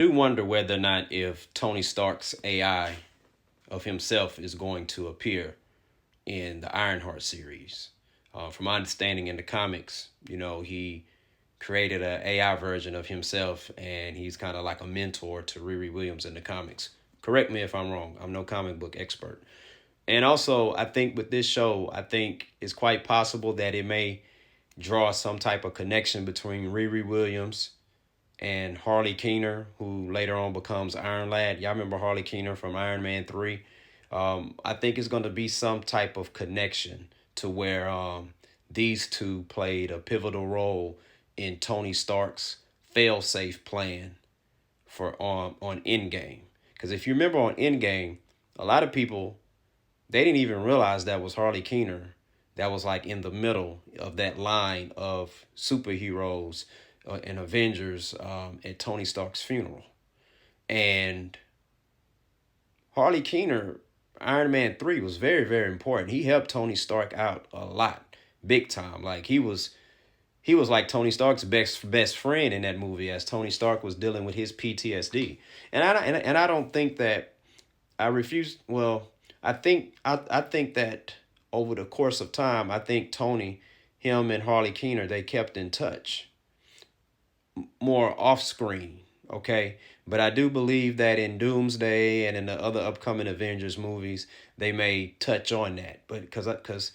I do wonder whether or not if Tony Stark's AI of himself is going to appear in the Ironheart series. From my understanding in the comics, he created an AI version of himself, and he's kind of like a mentor to Riri Williams in the comics. Correct me if I'm wrong. I'm no comic book expert. And also, I think with this show, I think it's quite possible that it may draw some type of connection between Riri Williams and Harley Keener, who later on becomes Iron Lad. Y'all remember Harley Keener from Iron Man 3? I think it's going to be some type of connection to where these two played a pivotal role in Tony Stark's fail-safe plan for on Endgame. Because if you remember on Endgame, a lot of people, they didn't even realize that was Harley Keener. That was like in the middle of that line of superheroes and Avengers at Tony Stark's funeral. And Harley Keener, Iron Man 3 was very, very important. He helped Tony Stark out a lot, big time. Like he was like Tony Stark's best friend in that movie as Tony Stark was dealing with his PTSD. And I don't think that I refuse. Well, I think that over the course of time, I think Tony, him and Harley Keener, they kept in touch more off screen. Okay, but I do believe that in Doomsday and in the other upcoming Avengers movies, they may touch on that. But because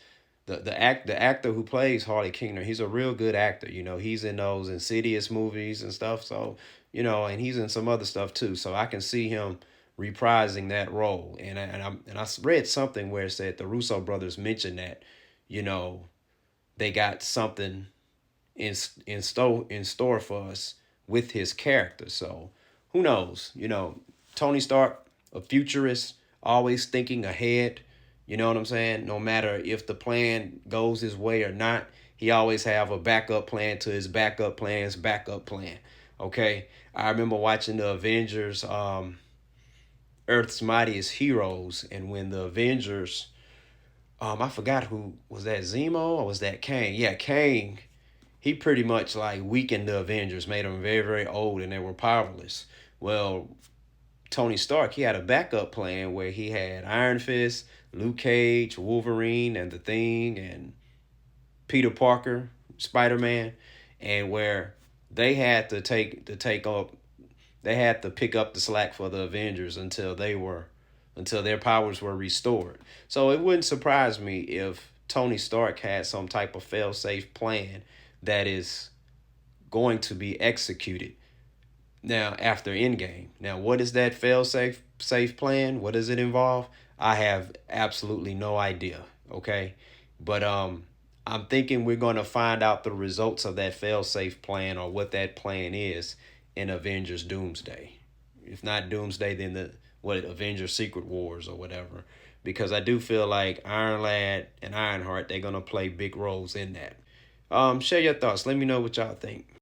the actor who plays Harley Keener, he's a real good actor. He's in those Insidious movies and stuff. So and he's in some other stuff too. So I can see him reprising that role. And I read something where it said the Russo brothers mentioned that you know they got something in store for us with his character. So who knows? Tony Stark, a futurist, always thinking ahead. You know what I'm saying? No matter if the plan goes his way or not, he always have a backup plan to his backup plan's backup plan. Okay, I remember watching the Avengers, Earth's Mightiest Heroes, and when the Avengers, I forgot who was that, Zemo or was that Kang? Yeah, Kang, he pretty much like weakened the Avengers, made them very, very old, and they were powerless. Well, Tony Stark, he had a backup plan where he had Iron Fist, Luke Cage, Wolverine, and the Thing, and Peter Parker, Spider Man, and where they had to take up, they had to pick up the slack for the Avengers until their powers were restored. So it wouldn't surprise me if Tony Stark had some type of fail-safe plan that is going to be executed now after Endgame. Now, what is that fail-safe plan? What does it involve? I have absolutely no idea. Okay, but I'm thinking we're going to find out the results of that fail-safe plan or what that plan is in Avengers Doomsday. If not Doomsday, then the what Avengers Secret Wars or whatever. Because I do feel like Iron Lad and Ironheart, they're gonna play big roles in that. Share your thoughts. Let me know what y'all think.